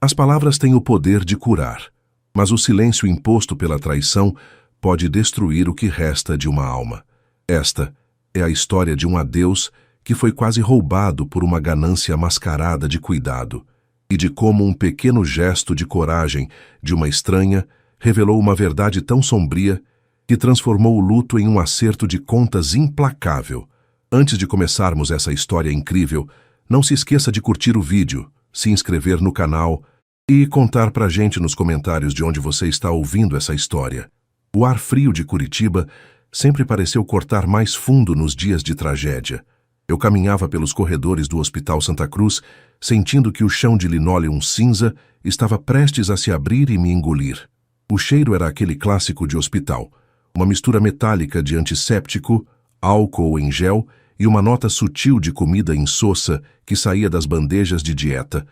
As palavras têm o poder de curar, mas o silêncio imposto pela traição pode destruir o que resta de uma alma. Esta é a história de um adeus que foi quase roubado por uma ganância mascarada de cuidado, e de como um pequeno gesto de coragem de uma estranha revelou uma verdade tão sombria que transformou o luto em um acerto de contas implacável. Antes de começarmos essa história incrível, não se esqueça de curtir o vídeo, se inscrever no canal e contar pra gente nos comentários de onde você está ouvindo essa história. O ar frio de Curitiba sempre pareceu cortar mais fundo nos dias de tragédia. Eu caminhava pelos corredores do Hospital Santa Cruz, sentindo que o chão de linóleo cinza estava prestes a se abrir e me engolir. O cheiro era aquele clássico de hospital, uma mistura metálica de antisséptico, álcool em gel e uma nota sutil de comida insossa que saía das bandejas de dieta.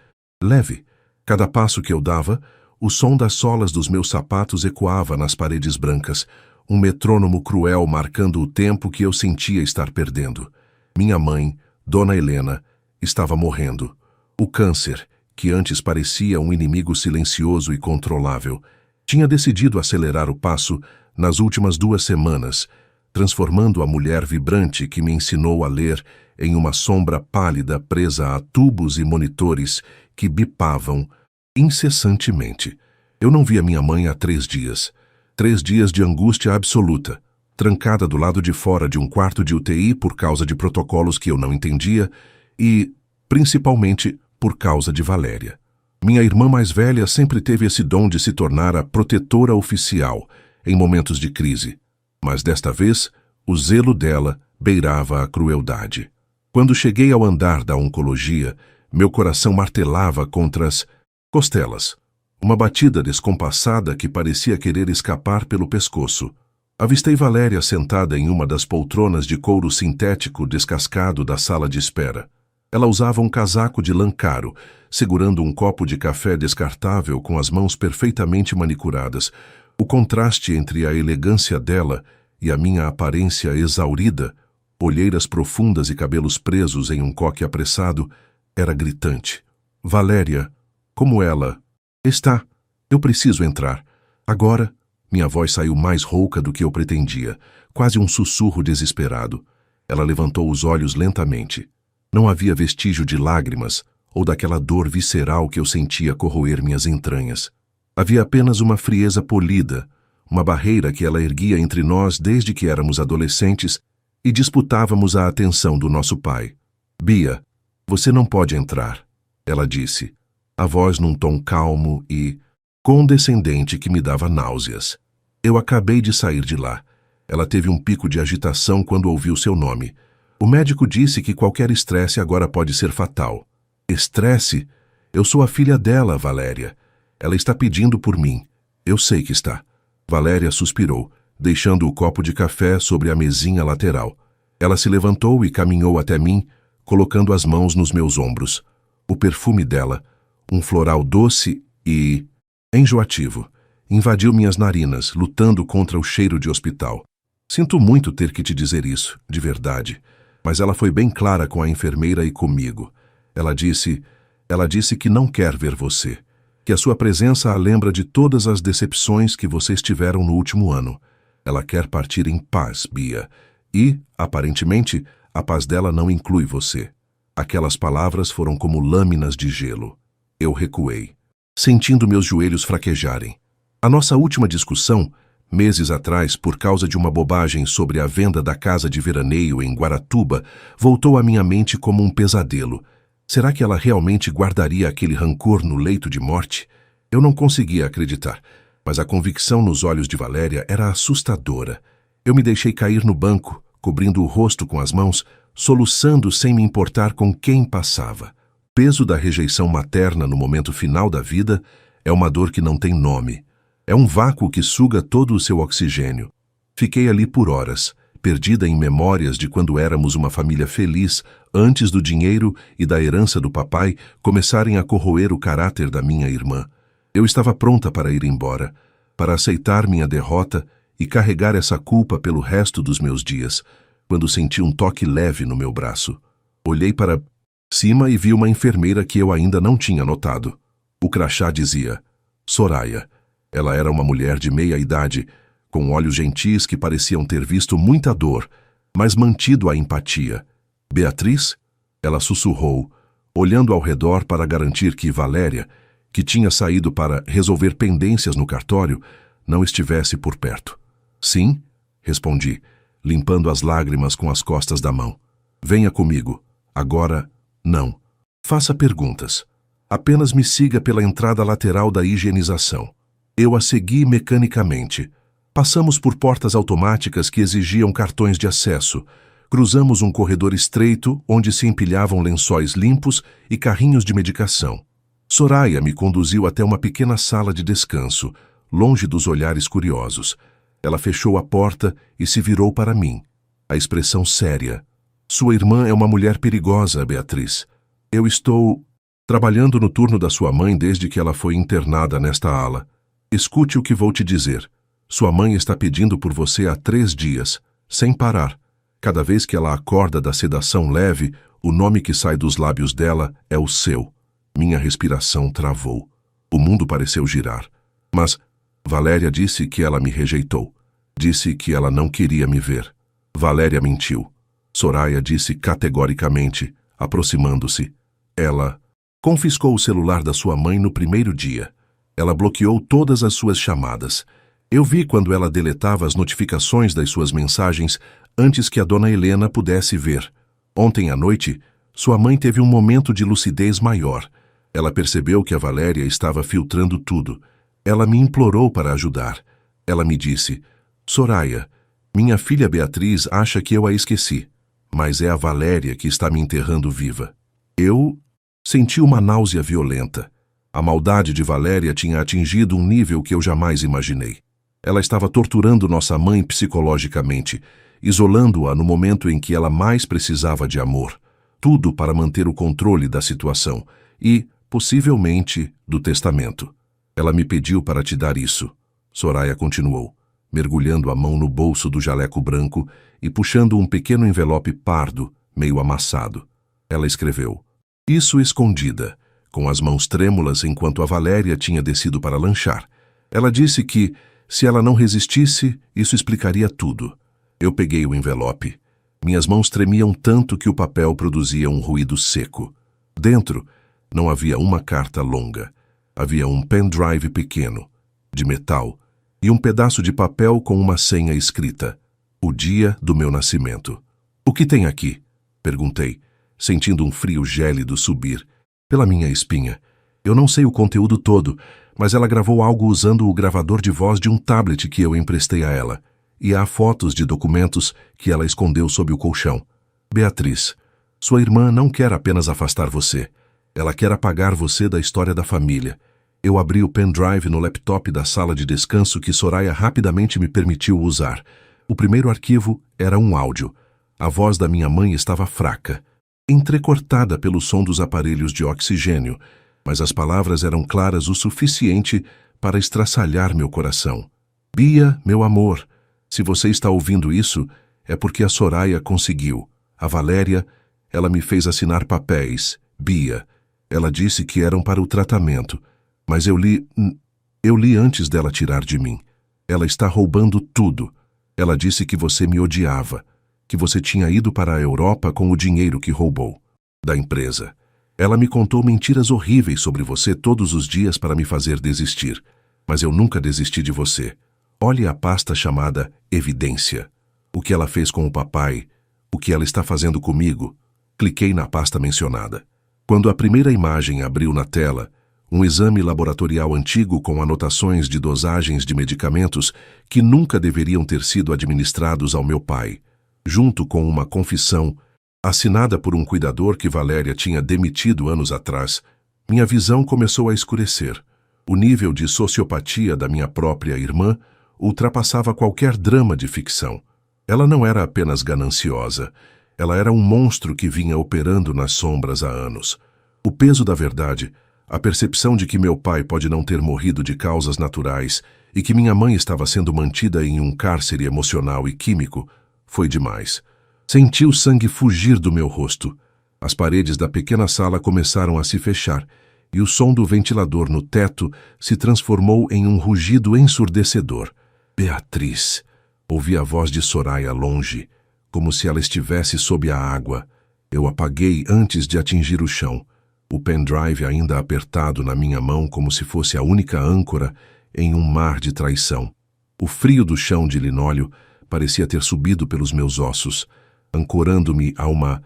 Leve. Cada passo que eu dava, o som das solas dos meus sapatos ecoava nas paredes brancas, um metrônomo cruel marcando o tempo que eu sentia estar perdendo. Minha mãe, Dona Helena, estava morrendo. O câncer, que antes parecia um inimigo silencioso e controlável, tinha decidido acelerar o passo nas últimas 2 semanas, transformando a mulher vibrante que me ensinou a ler em uma sombra pálida presa a tubos e monitores que bipavam incessantemente. Eu não via minha mãe há 3 dias. 3 dias de angústia absoluta, trancada do lado de fora de um quarto de UTI por causa de protocolos que eu não entendia e, principalmente, por causa de Valéria. Minha irmã mais velha sempre teve esse dom de se tornar a protetora oficial em momentos de crise, mas desta vez o zelo dela beirava a crueldade. Quando cheguei ao andar da oncologia, meu coração martelava contra as costelas, uma batida descompassada que parecia querer escapar pelo pescoço. Avistei Valéria sentada em uma das poltronas de couro sintético descascado da sala de espera. Ela usava um casaco de lã caro, segurando um copo de café descartável com as mãos perfeitamente manicuradas. O contraste entre a elegância dela e a minha aparência exaurida, olheiras profundas e cabelos presos em um coque apressado, era gritante. Valéria, como ela... Está. Eu preciso entrar. Agora... Minha voz saiu mais rouca do que eu pretendia, quase um sussurro desesperado. Ela levantou os olhos lentamente. Não havia vestígio de lágrimas ou daquela dor visceral que eu sentia corroer minhas entranhas. Havia apenas uma frieza polida, uma barreira que ela erguia entre nós desde que éramos adolescentes e disputávamos a atenção do nosso pai. Bia, você não pode entrar, ela disse, a voz num tom calmo e condescendente que me dava náuseas. Eu acabei de sair de lá. Ela teve um pico de agitação quando ouviu seu nome. O médico disse que qualquer estresse agora pode ser fatal. Estresse? Eu sou a filha dela, Valéria. Ela está pedindo por mim. Eu sei que está. Valéria suspirou, deixando o copo de café sobre a mesinha lateral. Ela se levantou e caminhou até mim, colocando as mãos nos meus ombros. O perfume dela, um floral doce e... enjoativo, invadiu minhas narinas, lutando contra o cheiro de hospital. Sinto muito ter que te dizer isso, de verdade, mas ela foi bem clara com a enfermeira e comigo. Ela disse que não quer ver você, que a sua presença a lembra de todas as decepções que vocês tiveram no último ano. Ela quer partir em paz, Bia, e, aparentemente, a paz dela não inclui você. Aquelas palavras foram como lâminas de gelo. Eu recuei, sentindo meus joelhos fraquejarem. A nossa última discussão, meses atrás, por causa de uma bobagem sobre a venda da casa de veraneio em Guaratuba, voltou à minha mente como um pesadelo. Será que ela realmente guardaria aquele rancor no leito de morte? Eu não conseguia acreditar, mas a convicção nos olhos de Valéria era assustadora. Eu me deixei cair no banco, cobrindo o rosto com as mãos, soluçando sem me importar com quem passava. O peso da rejeição materna no momento final da vida é uma dor que não tem nome. É um vácuo que suga todo o seu oxigênio. Fiquei ali por horas, perdida em memórias de quando éramos uma família feliz, antes do dinheiro e da herança do papai começarem a corroer o caráter da minha irmã. Eu estava pronta para ir embora, para aceitar minha derrota e carregar essa culpa pelo resto dos meus dias, quando senti um toque leve no meu braço. Olhei para cima e vi uma enfermeira que eu ainda não tinha notado. O crachá dizia Soraya. Ela era uma mulher de meia idade, com olhos gentis que pareciam ter visto muita dor, mas mantido a empatia. Beatriz? Ela sussurrou, olhando ao redor para garantir que Valéria, que tinha saído para resolver pendências no cartório, não estivesse por perto. Sim, respondi, limpando as lágrimas com as costas da mão. Venha comigo. Agora, não. Faça perguntas. Apenas me siga pela entrada lateral da higienização. Eu a segui mecanicamente. Passamos por portas automáticas que exigiam cartões de acesso. Cruzamos um corredor estreito onde se empilhavam lençóis limpos e carrinhos de medicação. Soraya me conduziu até uma pequena sala de descanso, longe dos olhares curiosos. Ela fechou a porta e se virou para mim. A expressão séria. Sua irmã é uma mulher perigosa, Beatriz. Eu estou trabalhando no turno da sua mãe desde que ela foi internada nesta ala. Escute o que vou te dizer. Sua mãe está pedindo por você há 3 dias, sem parar. Cada vez que ela acorda da sedação leve, o nome que sai dos lábios dela é o seu. Minha respiração travou. O mundo pareceu girar. Mas Valéria disse que ela me rejeitou. Disse que ela não queria me ver. Valéria mentiu. Soraya disse categoricamente, aproximando-se. Ela confiscou o celular da sua mãe no primeiro dia. Ela bloqueou todas as suas chamadas. Eu vi quando ela deletava as notificações das suas mensagens antes que a dona Helena pudesse ver. Ontem à noite, sua mãe teve um momento de lucidez maior. Ela percebeu que a Valéria estava filtrando tudo. Ela me implorou para ajudar. Ela me disse, Soraya, minha filha Beatriz acha que eu a esqueci, mas é a Valéria que está me enterrando viva. Eu senti uma náusea violenta. A maldade de Valéria tinha atingido um nível que eu jamais imaginei. Ela estava torturando nossa mãe psicologicamente, isolando-a no momento em que ela mais precisava de amor. Tudo para manter o controle da situação e, possivelmente, do testamento. Ela me pediu para te dar isso. Soraya continuou, mergulhando a mão no bolso do jaleco branco e puxando um pequeno envelope pardo, meio amassado. Ela escreveu, isso escondida, com as mãos trêmulas enquanto a Valéria tinha descido para lanchar. Ela disse que, se ela não resistisse, isso explicaria tudo. Eu peguei o envelope. Minhas mãos tremiam tanto que o papel produzia um ruído seco. Dentro, não havia uma carta longa. Havia um pendrive pequeno, de metal, e um pedaço de papel com uma senha escrita. O dia do meu nascimento. O que tem aqui? Perguntei, sentindo um frio gélido subir pela minha espinha. Eu não sei o conteúdo todo, mas ela gravou algo usando o gravador de voz de um tablet que eu emprestei a ela. E há fotos de documentos que ela escondeu sob o colchão. Beatriz, sua irmã não quer apenas afastar você. Ela quer apagar você da história da família. Eu abri o pendrive no laptop da sala de descanso que Soraya rapidamente me permitiu usar. O primeiro arquivo era um áudio. A voz da minha mãe estava fraca, entrecortada pelo som dos aparelhos de oxigênio, mas as palavras eram claras o suficiente para estraçalhar meu coração. Bia, meu amor, se você está ouvindo isso, é porque a Soraya conseguiu. A Valéria, ela me fez assinar papéis. Bia, ela disse que eram para o tratamento, mas eu li antes dela tirar de mim. Ela está roubando tudo. Ela disse que você me odiava, que você tinha ido para a Europa com o dinheiro que roubou da empresa. Ela me contou mentiras horríveis sobre você todos os dias para me fazer desistir, mas eu nunca desisti de você. Olhe a pasta chamada Evidência. O que ela fez com o papai, o que ela está fazendo comigo. Cliquei na pasta mencionada. Quando a primeira imagem abriu na tela, um exame laboratorial antigo com anotações de dosagens de medicamentos que nunca deveriam ter sido administrados ao meu pai, junto com uma confissão assinada por um cuidador que Valéria tinha demitido anos atrás, minha visão começou a escurecer. O nível de sociopatia da minha própria irmã ultrapassava qualquer drama de ficção. Ela não era apenas gananciosa, ela era um monstro que vinha operando nas sombras há anos. O peso da verdade, a percepção de que meu pai pode não ter morrido de causas naturais e que minha mãe estava sendo mantida em um cárcere emocional e químico, foi demais. Senti o sangue fugir do meu rosto. As paredes da pequena sala começaram a se fechar e o som do ventilador no teto se transformou em um rugido ensurdecedor. Beatriz! Ouvi a voz de Soraya longe, como se ela estivesse sob a água. Eu apaguei antes de atingir o chão, o pendrive ainda apertado na minha mão como se fosse a única âncora em um mar de traição. O frio do chão de linóleo parecia ter subido pelos meus ossos, ancorando-me a uma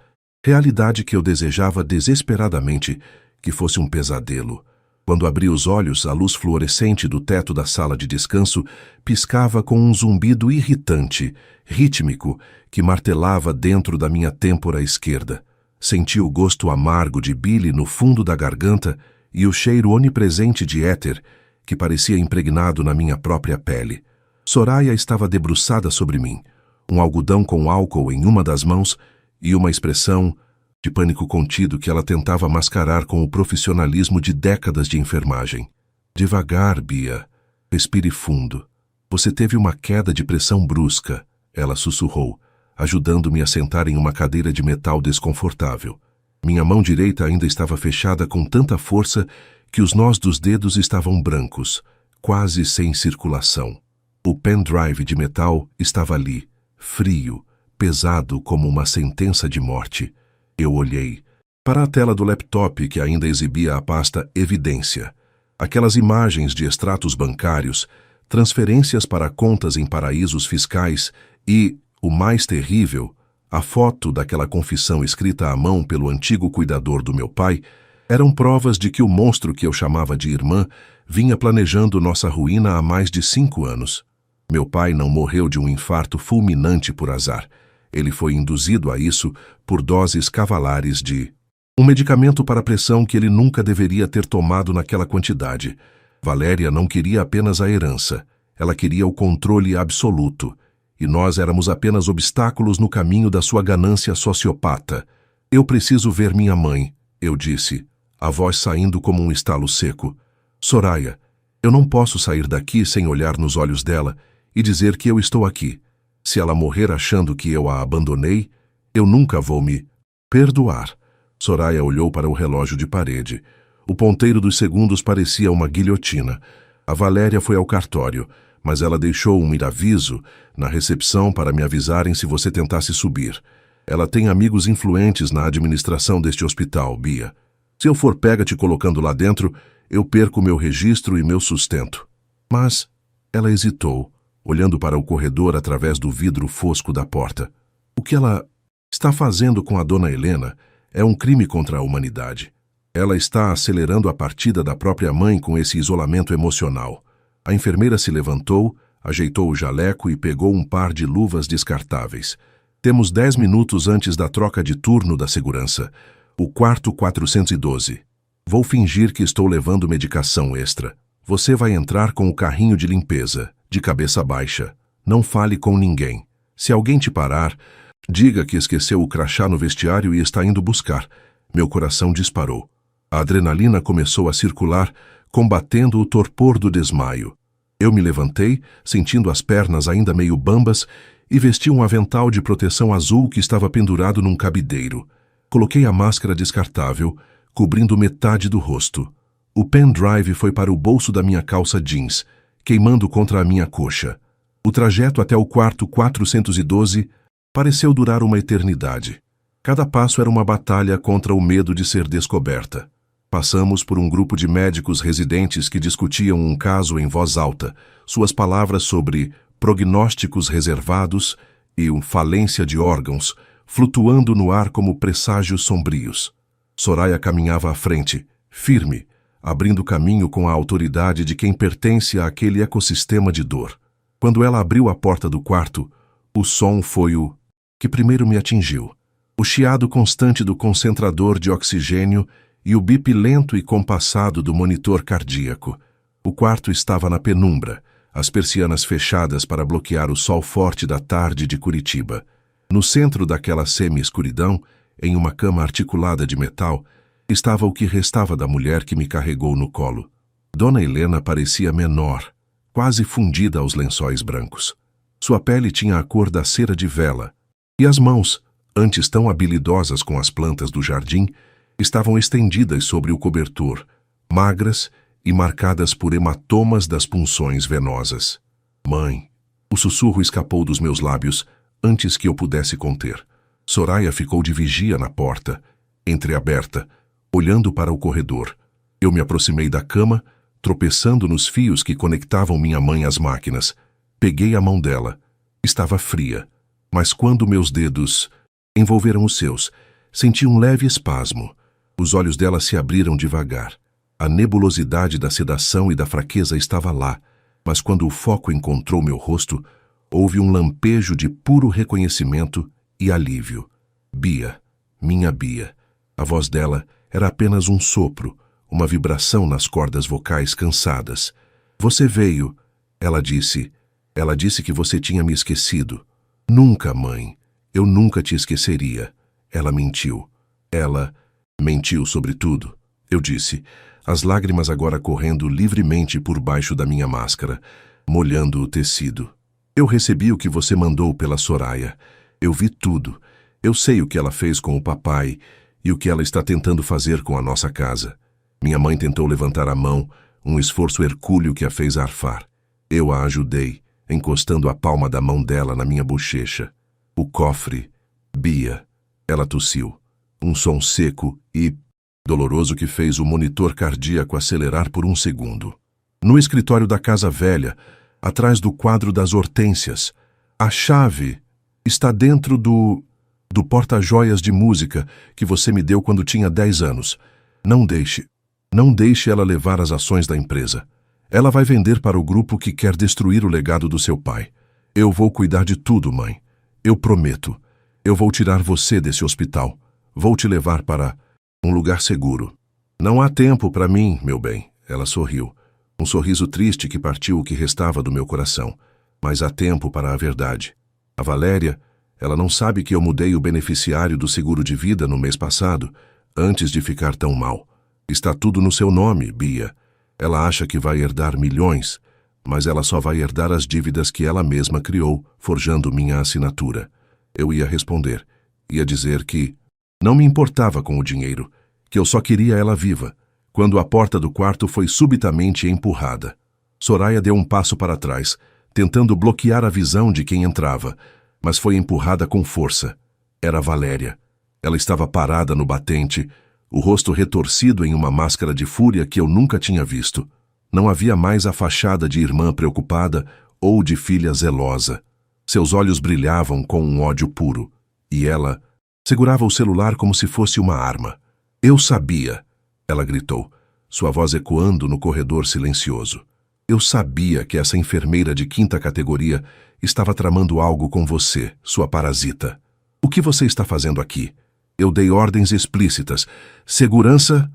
realidade que eu desejava desesperadamente que fosse um pesadelo. Quando abri os olhos, a luz fluorescente do teto da sala de descanso piscava com um zumbido irritante, rítmico, que martelava dentro da minha têmpora esquerda. Senti o gosto amargo de bile no fundo da garganta e o cheiro onipresente de éter que parecia impregnado na minha própria pele. Soraya estava debruçada sobre mim, um algodão com álcool em uma das mãos e uma expressão de pânico contido que ela tentava mascarar com o profissionalismo de décadas de enfermagem. Devagar, Bia. Respire fundo. Você teve uma queda de pressão brusca, ela sussurrou, ajudando-me a sentar em uma cadeira de metal desconfortável. Minha mão direita ainda estava fechada com tanta força que os nós dos dedos estavam brancos, quase sem circulação. O pendrive de metal estava ali, frio, pesado como uma sentença de morte. Eu olhei para a tela do laptop que ainda exibia a pasta Evidência. Aquelas imagens de extratos bancários, transferências para contas em paraísos fiscais e, o mais terrível, a foto daquela confissão escrita à mão pelo antigo cuidador do meu pai, eram provas de que o monstro que eu chamava de irmã vinha planejando nossa ruína há mais de 5 anos. Meu pai não morreu de um infarto fulminante por azar. Ele foi induzido a isso por doses cavalares de um medicamento para pressão que ele nunca deveria ter tomado naquela quantidade. Valéria não queria apenas a herança, ela queria o controle absoluto, e nós éramos apenas obstáculos no caminho da sua ganância sociopata. Eu preciso ver minha mãe, eu disse, a voz saindo como um estalo seco. Soraya, eu não posso sair daqui sem olhar nos olhos dela e dizer que eu estou aqui. Se ela morrer achando que eu a abandonei, eu nunca vou me perdoar. Soraya olhou para o relógio de parede. O ponteiro dos segundos parecia uma guilhotina. A Valéria foi ao cartório, mas ela deixou um aviso na recepção para me avisarem se você tentasse subir. Ela tem amigos influentes na administração deste hospital, Bia. Se eu for pega te colocando lá dentro, eu perco meu registro e meu sustento. Mas ela hesitou, olhando para o corredor através do vidro fosco da porta. O que ela está fazendo com a dona Helena é um crime contra a humanidade. Ela está acelerando a partida da própria mãe com esse isolamento emocional. A enfermeira se levantou, ajeitou o jaleco e pegou um par de luvas descartáveis. Temos 10 minutos antes da troca de turno da segurança. O quarto 412. Vou fingir que estou levando medicação extra. Você vai entrar com o carrinho de limpeza, de cabeça baixa. Não fale com ninguém. Se alguém te parar, diga que esqueceu o crachá no vestiário e está indo buscar. Meu coração disparou. A adrenalina começou a circular, combatendo o torpor do desmaio. Eu me levantei, sentindo as pernas ainda meio bambas, e vesti um avental de proteção azul que estava pendurado num cabideiro. Coloquei a máscara descartável, cobrindo metade do rosto. O pendrive foi para o bolso da minha calça jeans, queimando contra a minha coxa. O trajeto até o quarto 412 pareceu durar uma eternidade. Cada passo era uma batalha contra o medo de ser descoberta. Passamos por um grupo de médicos residentes que discutiam um caso em voz alta, suas palavras sobre prognósticos reservados e falência de órgãos, flutuando no ar como presságios sombrios. Soraya caminhava à frente, firme, abrindo caminho com a autoridade de quem pertence àquele ecossistema de dor. Quando ela abriu a porta do quarto, o som foi o que primeiro me atingiu. O chiado constante do concentrador de oxigênio e o bip lento e compassado do monitor cardíaco. O quarto estava na penumbra, as persianas fechadas para bloquear o sol forte da tarde de Curitiba. No centro daquela semi-escuridão, em uma cama articulada de metal, estava o que restava da mulher que me carregou no colo. Dona Helena parecia menor, quase fundida aos lençóis brancos. Sua pele tinha a cor da cera de vela, e as mãos, antes tão habilidosas com as plantas do jardim, estavam estendidas sobre o cobertor, magras e marcadas por hematomas das punções venosas. Mãe! O sussurro escapou dos meus lábios antes que eu pudesse conter. Soraya ficou de vigia na porta, entreaberta, olhando para o corredor. Eu me aproximei da cama, tropeçando nos fios que conectavam minha mãe às máquinas. Peguei a mão dela. Estava fria, mas quando meus dedos envolveram os seus, senti um leve espasmo. Os olhos dela se abriram devagar. A nebulosidade da sedação e da fraqueza estava lá, mas quando o foco encontrou meu rosto, houve um lampejo de puro reconhecimento e alívio. Bia, minha Bia. A voz dela era apenas um sopro, uma vibração nas cordas vocais cansadas. Você veio, ela disse. Ela disse que você tinha me esquecido. Nunca, mãe. Eu nunca te esqueceria. Ela mentiu. Ela mentiu sobre tudo. Eu disse, as lágrimas agora correndo livremente por baixo da minha máscara, molhando o tecido. Eu recebi o que você mandou pela Soraya. Eu vi tudo. Eu sei o que ela fez com o papai e o que ela está tentando fazer com a nossa casa. Minha mãe tentou levantar a mão, um esforço hercúleo que a fez arfar. Eu a ajudei, encostando a palma da mão dela na minha bochecha. O cofre, Bia. Ela tossiu. Um som seco e doloroso que fez o monitor cardíaco acelerar por um segundo. No escritório da casa velha, atrás do quadro das hortênsias, a chave está dentro do porta-joias de música que você me deu quando tinha 10 anos. Não deixe ela levar as ações da empresa. Ela vai vender para o grupo que quer destruir o legado do seu pai. Eu vou cuidar de tudo, mãe. Eu prometo. Eu vou tirar você desse hospital. Vou te levar para um lugar seguro. Não há tempo para mim, meu bem. Ela sorriu. Um sorriso triste que partiu o que restava do meu coração. Mas há tempo para a verdade. A Valéria, ela não sabe que eu mudei o beneficiário do seguro de vida no mês passado, antes de ficar tão mal. Está tudo no seu nome, Bia. Ela acha que vai herdar milhões, mas ela só vai herdar as dívidas que ela mesma criou, forjando minha assinatura. Eu ia responder. Ia dizer que não me importava com o dinheiro, que eu só queria ela viva, quando a porta do quarto foi subitamente empurrada. Soraya deu um passo para trás, tentando bloquear a visão de quem entrava, mas foi empurrada com força. Era Valéria. Ela estava parada no batente, o rosto retorcido em uma máscara de fúria que eu nunca tinha visto. Não havia mais a fachada de irmã preocupada ou de filha zelosa. Seus olhos brilhavam com um ódio puro, e ela segurava o celular como se fosse uma arma. Eu sabia, ela gritou, sua voz ecoando no corredor silencioso. Eu sabia que essa enfermeira de 5ª categoria estava tramando algo com você, sua parasita. O que você está fazendo aqui? Eu dei ordens explícitas. Segurança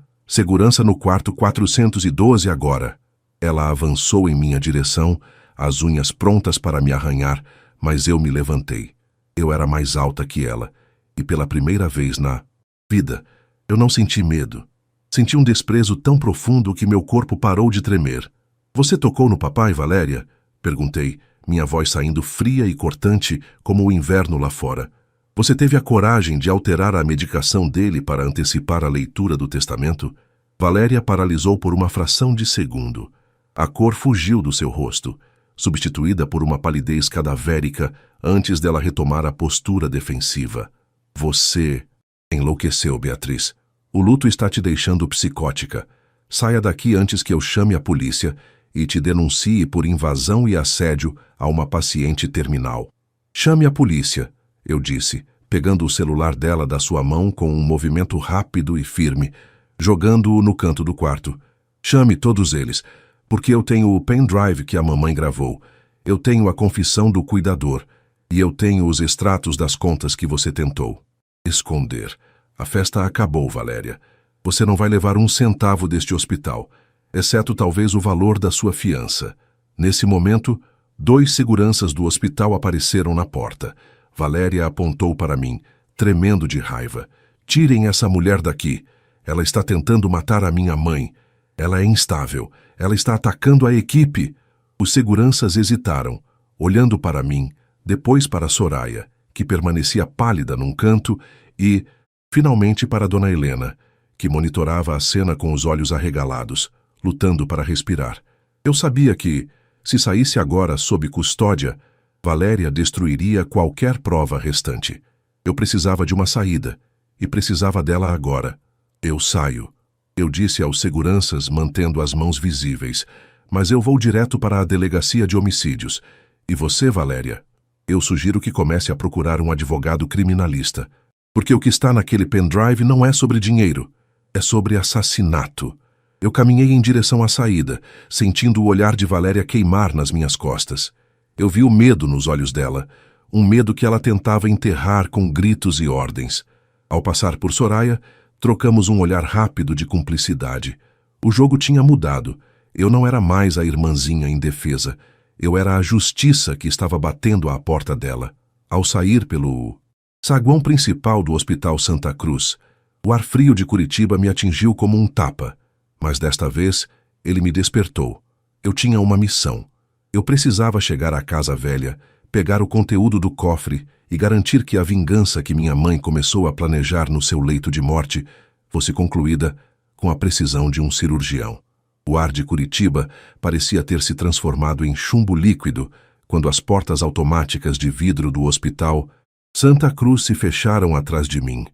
no quarto 412 agora. Ela avançou em minha direção, as unhas prontas para me arranhar, mas eu me levantei. Eu era mais alta que ela, e pela primeira vez na vida, eu não senti medo. Senti um desprezo tão profundo que meu corpo parou de tremer. Você tocou no papai, Valéria? Perguntei, minha voz saindo fria e cortante como o inverno lá fora. Você teve a coragem de alterar a medicação dele para antecipar a leitura do testamento? Valéria paralisou por uma fração de segundo. A cor fugiu do seu rosto, substituída por uma palidez cadavérica antes dela retomar a postura defensiva. Você enlouqueceu, Beatriz. O luto está te deixando psicótica. Saia daqui antes que eu chame a polícia e te denuncie por invasão e assédio a uma paciente terminal. Chame a polícia, eu disse, pegando o celular dela da sua mão com um movimento rápido e firme, jogando-o no canto do quarto. Chame todos eles, porque eu tenho o pendrive que a mamãe gravou, eu tenho a confissão do cuidador e eu tenho os extratos das contas que você tentou esconder. A festa acabou, Valéria. Você não vai levar um centavo deste hospital, exceto talvez o valor da sua fiança. Nesse momento, 2 seguranças do hospital apareceram na porta. Valéria apontou para mim, tremendo de raiva. Tirem essa mulher daqui. Ela está tentando matar a minha mãe. Ela é instável. Ela está atacando a equipe. Os seguranças hesitaram, olhando para mim, depois para Soraya, que permanecia pálida num canto, e, finalmente, para Dona Helena, que monitorava a cena com os olhos arregalados, lutando para respirar. Eu sabia que, se saísse agora sob custódia, Valéria destruiria qualquer prova restante. Eu precisava de uma saída, e precisava dela agora. Eu saio, eu disse aos seguranças, mantendo as mãos visíveis, mas eu vou direto para a delegacia de homicídios. E você, Valéria? Eu sugiro que comece a procurar um advogado criminalista, porque o que está naquele pendrive não é sobre dinheiro, é sobre assassinato. Eu caminhei em direção à saída, sentindo o olhar de Valéria queimar nas minhas costas. Eu vi o medo nos olhos dela, um medo que ela tentava enterrar com gritos e ordens. Ao passar por Soraya, trocamos um olhar rápido de cumplicidade. O jogo tinha mudado. Eu não era mais a irmãzinha indefesa. Eu era a justiça que estava batendo à porta dela. Ao sair pelo saguão principal do Hospital Santa Cruz, o ar frio de Curitiba me atingiu como um tapa. Mas desta vez, ele me despertou. Eu tinha uma missão. Eu precisava chegar à casa velha, pegar o conteúdo do cofre e garantir que a vingança que minha mãe começou a planejar no seu leito de morte fosse concluída com a precisão de um cirurgião. O ar de Curitiba parecia ter se transformado em chumbo líquido quando as portas automáticas de vidro do Hospital Santa Cruz se fecharam atrás de mim.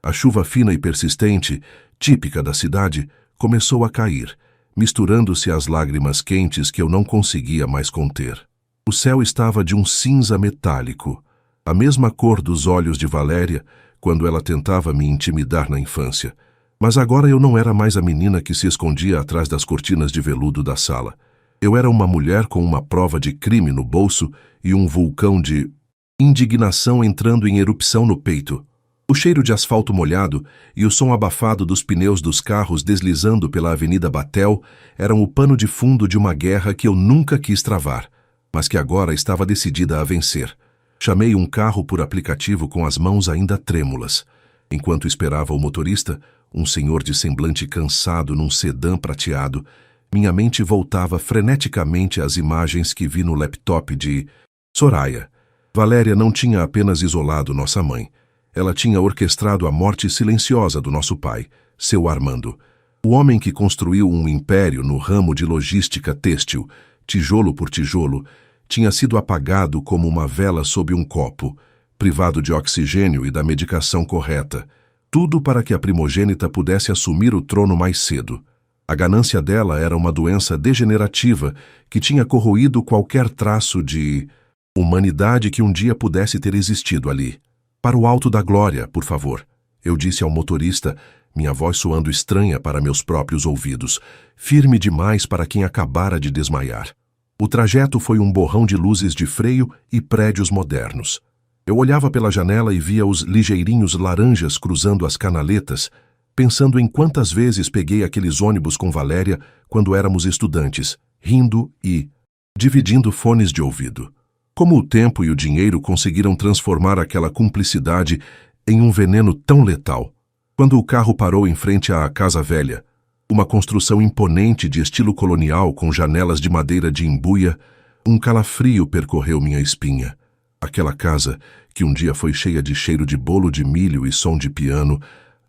A chuva fina e persistente, típica da cidade, começou a cair, misturando-se às lágrimas quentes que eu não conseguia mais conter. O céu estava de um cinza metálico, a mesma cor dos olhos de Valéria quando ela tentava me intimidar na infância. Mas agora eu não era mais a menina que se escondia atrás das cortinas de veludo da sala. Eu era uma mulher com uma prova de crime no bolso e um vulcão de indignação entrando em erupção no peito. O cheiro de asfalto molhado e o som abafado dos pneus dos carros deslizando pela Avenida Batel eram o pano de fundo de uma guerra que eu nunca quis travar, mas que agora estava decidida a vencer. Chamei um carro por aplicativo com as mãos ainda trêmulas. Enquanto esperava o motorista, um senhor de semblante cansado num sedã prateado, minha mente voltava freneticamente às imagens que vi no laptop de Soraya. Valéria não tinha apenas isolado nossa mãe. Ela tinha orquestrado a morte silenciosa do nosso pai, seu Armando. O homem que construiu um império no ramo de logística têxtil, tijolo por tijolo, tinha sido apagado como uma vela sob um copo, privado de oxigênio e da medicação correta. Tudo para que a primogênita pudesse assumir o trono mais cedo. A ganância dela era uma doença degenerativa que tinha corroído qualquer traço de humanidade que um dia pudesse ter existido ali. Para o alto da glória, por favor, eu disse ao motorista, minha voz soando estranha para meus próprios ouvidos, firme demais para quem acabara de desmaiar. O trajeto foi um borrão de luzes de freio e prédios modernos. Eu olhava pela janela e via os ligeirinhos laranjas cruzando as canaletas, pensando em quantas vezes peguei aqueles ônibus com Valéria quando éramos estudantes, rindo e dividindo fones de ouvido. Como o tempo e o dinheiro conseguiram transformar aquela cumplicidade em um veneno tão letal. Quando o carro parou em frente à Casa Velha, uma construção imponente de estilo colonial com janelas de madeira de embuia, um calafrio percorreu minha espinha. Aquela casa, que um dia foi cheia de cheiro de bolo de milho e som de piano,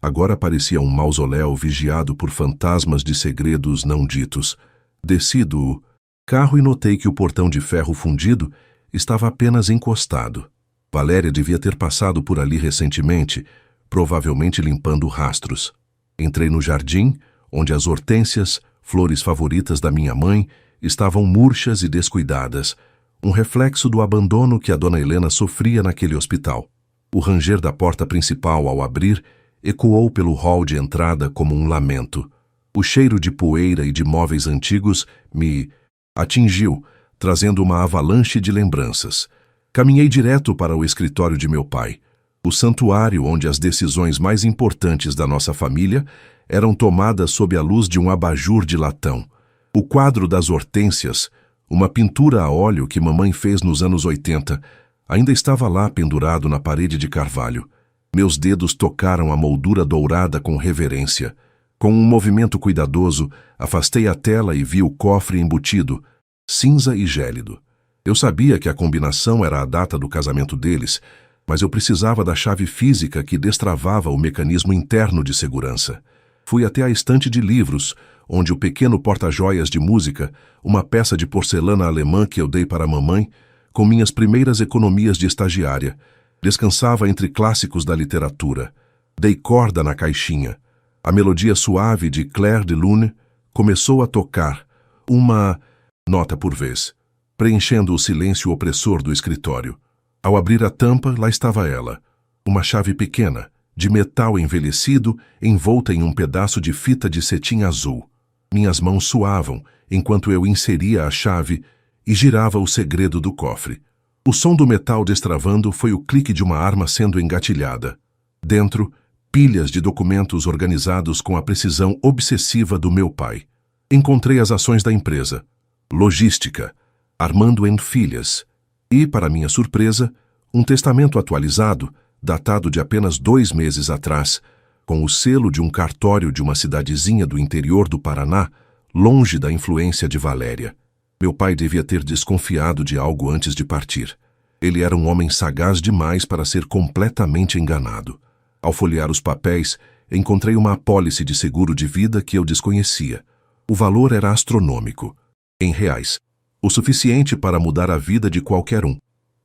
agora parecia um mausoléu vigiado por fantasmas de segredos não ditos. Desci do carro e notei que o portão de ferro fundido estava apenas encostado. Valéria devia ter passado por ali recentemente, provavelmente limpando rastros. Entrei no jardim, onde as hortênsias, flores favoritas da minha mãe, estavam murchas e descuidadas, um reflexo do abandono que a dona Helena sofria naquele hospital. O ranger da porta principal, ao abrir, ecoou pelo hall de entrada como um lamento. O cheiro de poeira e de móveis antigos me atingiu, trazendo uma avalanche de lembranças. Caminhei direto para o escritório de meu pai, o santuário onde as decisões mais importantes da nossa família eram tomadas sob a luz de um abajur de latão. O quadro das hortênsias, uma pintura a óleo que mamãe fez nos anos 80, ainda estava lá pendurado na parede de carvalho. Meus dedos tocaram a moldura dourada com reverência. Com um movimento cuidadoso, afastei a tela e vi o cofre embutido, cinza e gélido. Eu sabia que a combinação era a data do casamento deles, mas eu precisava da chave física que destravava o mecanismo interno de segurança. Fui até a estante de livros, onde o pequeno porta-joias de música, uma peça de porcelana alemã que eu dei para a mamãe, com minhas primeiras economias de estagiária, descansava entre clássicos da literatura. Dei corda na caixinha. A melodia suave de Clair de Lune começou a tocar, uma nota por vez, preenchendo o silêncio opressor do escritório. Ao abrir a tampa, lá estava ela, uma chave pequena, de metal envelhecido, envolta em um pedaço de fita de cetim azul. Minhas mãos suavam enquanto eu inseria a chave e girava o segredo do cofre. O som do metal destravando foi o clique de uma arma sendo engatilhada. Dentro, pilhas de documentos organizados com a precisão obsessiva do meu pai. Encontrei as ações da empresa, logística, Armando & Filhas, e, para minha surpresa, um testamento atualizado, datado de apenas 2 meses atrás, com o selo de um cartório de uma cidadezinha do interior do Paraná, longe da influência de Valéria. Meu pai devia ter desconfiado de algo antes de partir. Ele era um homem sagaz demais para ser completamente enganado. Ao folhear os papéis, encontrei uma apólice de seguro de vida que eu desconhecia. O valor era astronômico, em reais, o suficiente para mudar a vida de qualquer um.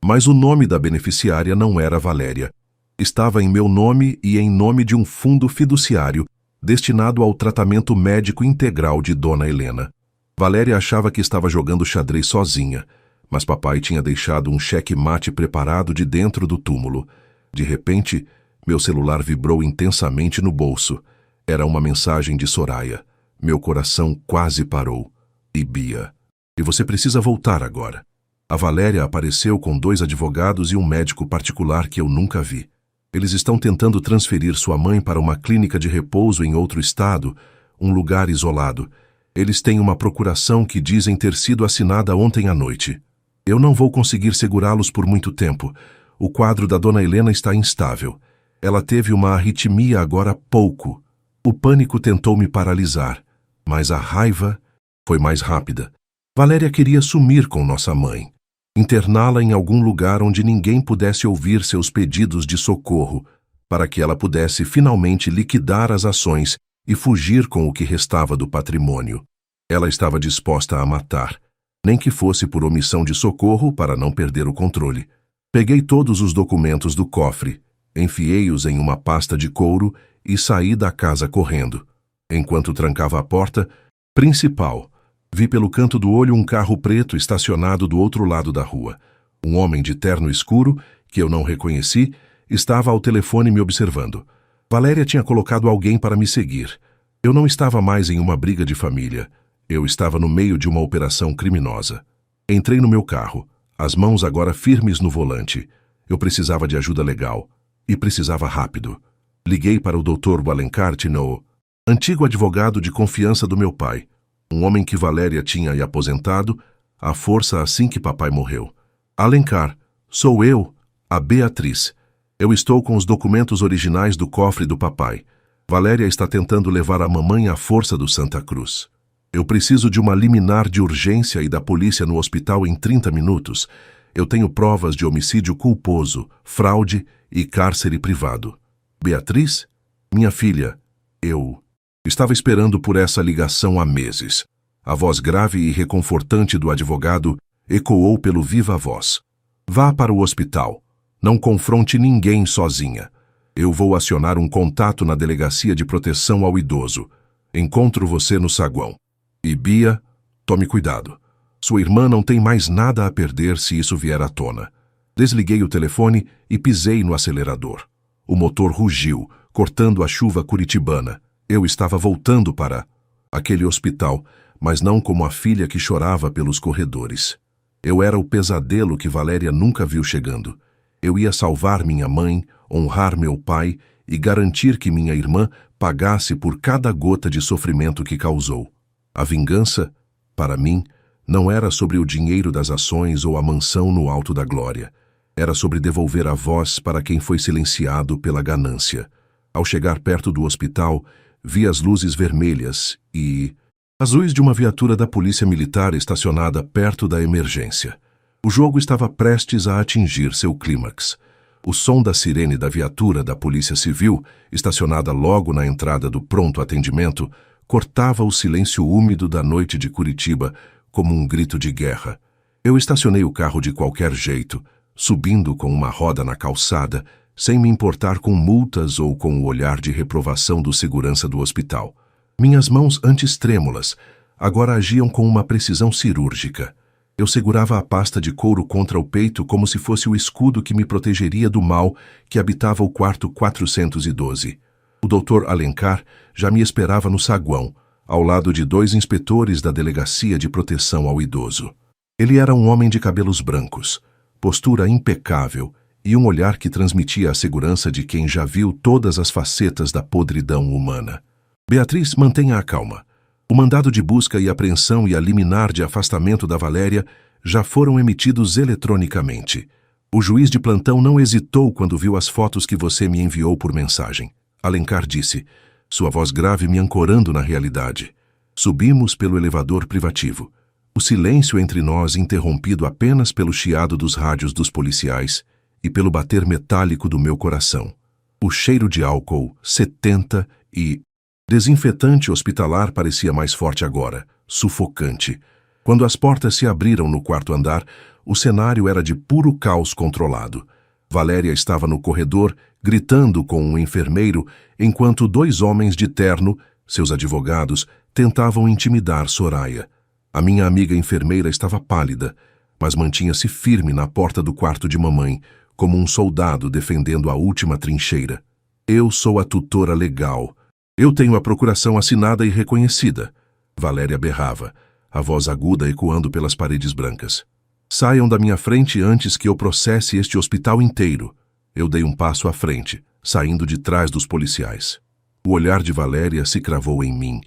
Mas o nome da beneficiária não era Valéria. Estava em meu nome e em nome de um fundo fiduciário destinado ao tratamento médico integral de Dona Helena. Valéria achava que estava jogando xadrez sozinha, mas papai tinha deixado um cheque-mate preparado de dentro do túmulo. De repente, meu celular vibrou intensamente no bolso. Era uma mensagem de Soraya. Meu coração quase parou. E Bia, e você precisa voltar agora. A Valéria apareceu com 2 advogados e um médico particular que eu nunca vi. Eles estão tentando transferir sua mãe para uma clínica de repouso em outro estado, um lugar isolado. Eles têm uma procuração que dizem ter sido assinada ontem à noite. Eu não vou conseguir segurá-los por muito tempo. O quadro da Dona Helena está instável. Ela teve uma arritmia agora há pouco. O pânico tentou me paralisar, mas a raiva foi mais rápida. Valéria queria sumir com nossa mãe, interná-la em algum lugar onde ninguém pudesse ouvir seus pedidos de socorro, para que ela pudesse finalmente liquidar as ações e fugir com o que restava do patrimônio. Ela estava disposta a matar, nem que fosse por omissão de socorro para não perder o controle. Peguei todos os documentos do cofre, enfiei-os em uma pasta de couro e saí da casa correndo. Enquanto trancava a porta principal, vi pelo canto do olho um carro preto estacionado do outro lado da rua. Um homem de terno escuro, que eu não reconheci, estava ao telefone me observando. Valéria tinha colocado alguém para me seguir. Eu não estava mais em uma briga de família. Eu estava no meio de uma operação criminosa. Entrei no meu carro, as mãos agora firmes no volante. Eu precisava de ajuda legal. E precisava rápido. Liguei para o Dr. Alencar Tino, antigo advogado de confiança do meu pai. Um homem que Valéria tinha aposentado à força assim que papai morreu. Alencar, sou eu, a Beatriz. Eu estou com os documentos originais do cofre do papai. Valéria está tentando levar a mamãe à força do Santa Cruz. Eu preciso de uma liminar de urgência e da polícia no hospital em 30 minutos. Eu tenho provas de homicídio culposo, fraude e cárcere privado. Beatriz? Minha filha, eu estava esperando por essa ligação há meses. A voz grave e reconfortante do advogado ecoou pelo viva voz. Vá para o hospital. Não confronte ninguém sozinha. Eu vou acionar um contato na Delegacia de Proteção ao Idoso. Encontro você no saguão. E Bia, tome cuidado. Sua irmã não tem mais nada a perder se isso vier à tona. Desliguei o telefone e pisei no acelerador. O motor rugiu, cortando a chuva curitibana. Eu estava voltando para aquele hospital, mas não como a filha que chorava pelos corredores. Eu era o pesadelo que Valéria nunca viu chegando. Eu ia salvar minha mãe, honrar meu pai e garantir que minha irmã pagasse por cada gota de sofrimento que causou. A vingança, para mim, não era sobre o dinheiro das ações ou a mansão no alto da glória. Era sobre devolver a voz para quem foi silenciado pela ganância. Ao chegar perto do hospital, vi as luzes vermelhas e azuis de uma viatura da polícia militar estacionada perto da emergência. O jogo estava prestes a atingir seu clímax. O som da sirene da viatura da Polícia Civil, estacionada logo na entrada do pronto atendimento, cortava o silêncio úmido da noite de Curitiba como um grito de guerra. Eu estacionei o carro de qualquer jeito, subindo com uma roda na calçada, sem me importar com multas ou com o olhar de reprovação do segurança do hospital. Minhas mãos, antes trêmulas, agora agiam com uma precisão cirúrgica. Eu segurava a pasta de couro contra o peito como se fosse o escudo que me protegeria do mal que habitava o quarto 412. O Dr. Alencar já me esperava no saguão, ao lado de 2 inspetores da Delegacia de Proteção ao Idoso. Ele era um homem de cabelos brancos, postura impecável e um olhar que transmitia a segurança de quem já viu todas as facetas da podridão humana. Beatriz, mantenha a calma. O mandado de busca e apreensão e a liminar de afastamento da Valéria já foram emitidos eletronicamente. O juiz de plantão não hesitou quando viu as fotos que você me enviou por mensagem. Alencar disse, sua voz grave me ancorando na realidade. Subimos pelo elevador privativo. O silêncio entre nós interrompido apenas pelo chiado dos rádios dos policiais e pelo bater metálico do meu coração. O cheiro de álcool, 70 e desinfetante hospitalar parecia mais forte agora, sufocante. Quando as portas se abriram no quarto andar, o cenário era de puro caos controlado. Valéria estava no corredor, gritando com um enfermeiro, enquanto 2 homens de terno, seus advogados, tentavam intimidar Soraya. A minha amiga enfermeira estava pálida, mas mantinha-se firme na porta do quarto de mamãe, como um soldado defendendo a última trincheira. Eu sou a tutora legal. Eu tenho a procuração assinada e reconhecida. Valéria berrava, a voz aguda ecoando pelas paredes brancas. Saiam da minha frente antes que eu processe este hospital inteiro. Eu dei um passo à frente, saindo de trás dos policiais. O olhar de Valéria se cravou em mim,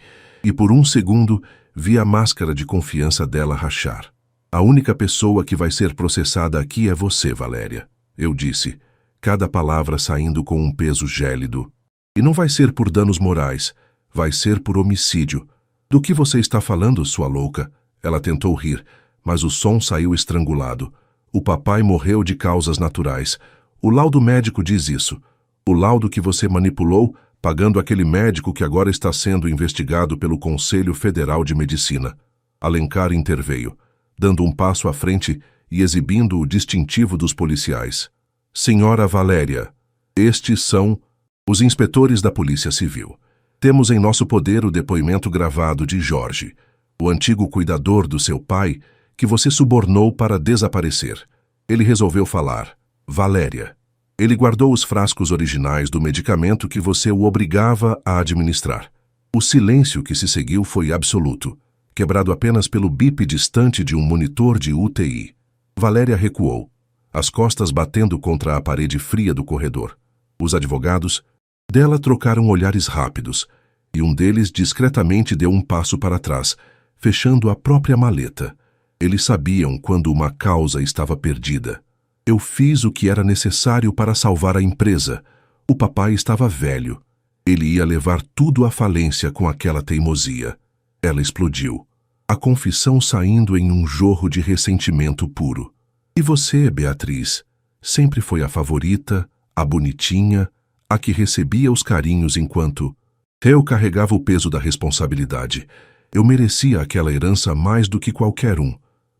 e por um segundo vi a máscara de confiança dela rachar. A única pessoa que vai ser processada aqui é você, Valéria. Eu disse, cada palavra saindo com um peso gélido. E não vai ser por danos morais, vai ser por homicídio. Do que você está falando, sua louca? Ela tentou rir, mas o som saiu estrangulado. O papai morreu de causas naturais. O laudo médico diz isso. O laudo que você manipulou, pagando aquele médico que agora está sendo investigado pelo Conselho Federal de Medicina. Alencar interveio, dando um passo à frente e exibindo o distintivo dos policiais. Senhora Valéria, estes são os inspetores da Polícia Civil. Temos em nosso poder o depoimento gravado de Jorge, o antigo cuidador do seu pai, que você subornou para desaparecer. Ele resolveu falar. Valéria. Ele guardou os frascos originais do medicamento que você o obrigava a administrar. O silêncio que se seguiu foi absoluto, quebrado apenas pelo bip distante de um monitor de UTI. Valéria recuou, as costas batendo contra a parede fria do corredor. Os advogados dela trocaram olhares rápidos, e um deles discretamente deu um passo para trás, fechando a própria maleta. Eles sabiam quando uma causa estava perdida. Eu fiz o que era necessário para salvar a empresa. O papai estava velho. Ele ia levar tudo à falência com aquela teimosia. Ela explodiu, a confissão saindo em um jorro de ressentimento puro. E você, Beatriz, sempre foi a favorita, a bonitinha, a que recebia os carinhos enquanto eu carregava o peso da responsabilidade. Eu merecia aquela herança mais do que qualquer um.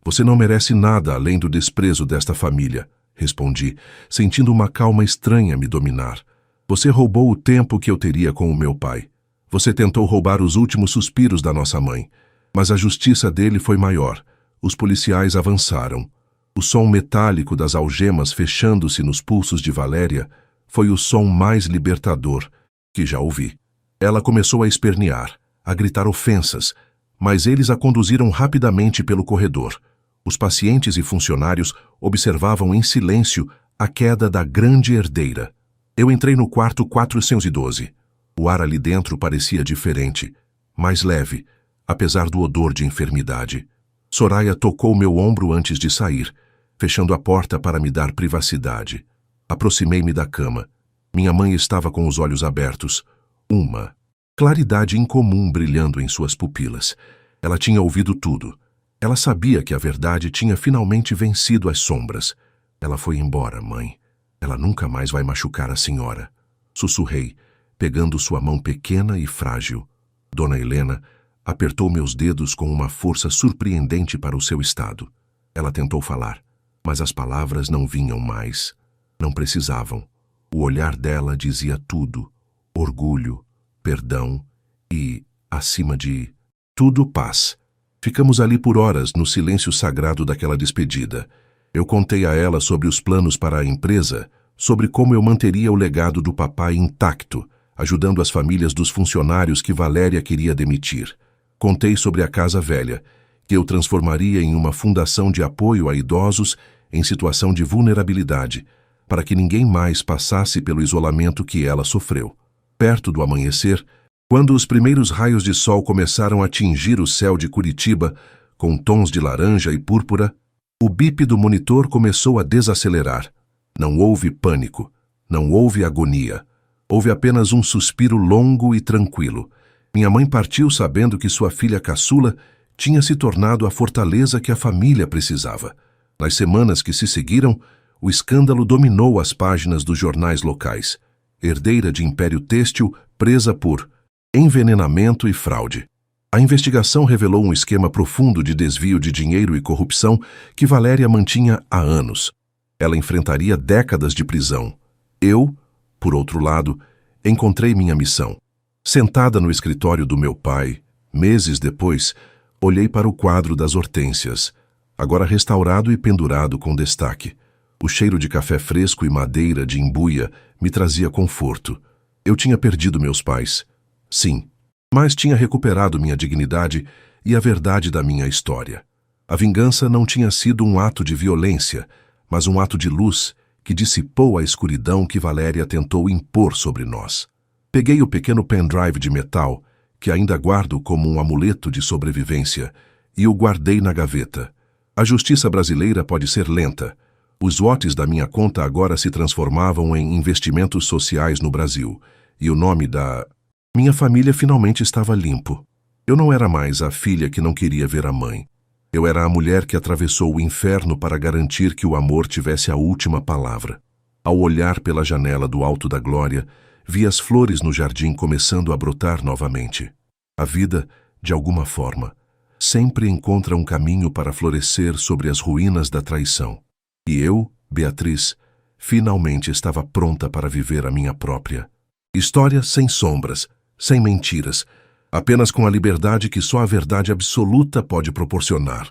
Você não merece nada além do desprezo desta família, respondi, sentindo uma calma estranha me dominar. Você roubou o tempo que eu teria com o meu pai. Você tentou roubar os últimos suspiros da nossa mãe, mas a justiça dele foi maior. Os policiais avançaram. O som metálico das algemas fechando-se nos pulsos de Valéria foi o som mais libertador que já ouvi. Ela começou a espernear, a gritar ofensas, mas eles a conduziram rapidamente pelo corredor. Os pacientes e funcionários observavam em silêncio a queda da grande herdeira. Eu entrei no quarto 412. O ar ali dentro parecia diferente, mais leve, apesar do odor de enfermidade. Soraya tocou meu ombro antes de sair, fechando a porta para me dar privacidade. Aproximei-me da cama. Minha mãe estava com os olhos abertos, uma claridade incomum brilhando em suas pupilas. Ela tinha ouvido tudo. Ela sabia que a verdade tinha finalmente vencido as sombras. Ela foi embora, mãe. Ela nunca mais vai machucar a senhora. Sussurrei, pegando sua mão pequena e frágil. Dona Helena apertou meus dedos com uma força surpreendente para o seu estado. Ela tentou falar, mas as palavras não vinham mais. Não precisavam. O olhar dela dizia tudo. Orgulho, perdão e, acima de tudo, paz. Ficamos ali por horas no silêncio sagrado daquela despedida. Eu contei a ela sobre os planos para a empresa, sobre como eu manteria o legado do papai intacto, ajudando as famílias dos funcionários que Valéria queria demitir. Contei sobre a Casa Velha, que eu transformaria em uma fundação de apoio a idosos em situação de vulnerabilidade, para que ninguém mais passasse pelo isolamento que ela sofreu. Perto do amanhecer, quando os primeiros raios de sol começaram a tingir o céu de Curitiba, com tons de laranja e púrpura, o bip do monitor começou a desacelerar. Não houve pânico, não houve agonia. Houve apenas um suspiro longo e tranquilo. Minha mãe partiu sabendo que sua filha caçula tinha se tornado a fortaleza que a família precisava. Nas semanas que se seguiram, o escândalo dominou as páginas dos jornais locais. Herdeira de império têxtil presa por envenenamento e fraude. A investigação revelou um esquema profundo de desvio de dinheiro e corrupção que Valéria mantinha há anos. Ela enfrentaria décadas de prisão. Eu, por outro lado, encontrei minha missão. Sentada no escritório do meu pai, meses depois, olhei para o quadro das hortênsias, agora restaurado e pendurado com destaque. O cheiro de café fresco e madeira de embuia me trazia conforto. Eu tinha perdido meus pais. Sim, mas tinha recuperado minha dignidade e a verdade da minha história. A vingança não tinha sido um ato de violência, mas um ato de luz que dissipou a escuridão que Valéria tentou impor sobre nós. Peguei o pequeno pendrive de metal, que ainda guardo como um amuleto de sobrevivência, e o guardei na gaveta. A justiça brasileira pode ser lenta. Os lotes da minha conta agora se transformavam em investimentos sociais no Brasil, e o nome da minha família finalmente estava limpo. Eu não era mais a filha que não queria ver a mãe. Eu era a mulher que atravessou o inferno para garantir que o amor tivesse a última palavra. Ao olhar pela janela do Alto da Glória, vi as flores no jardim começando a brotar novamente. A vida, de alguma forma, sempre encontra um caminho para florescer sobre as ruínas da traição. E eu, Beatriz, finalmente estava pronta para viver a minha própria história sem sombras, sem mentiras, apenas com a liberdade que só a verdade absoluta pode proporcionar.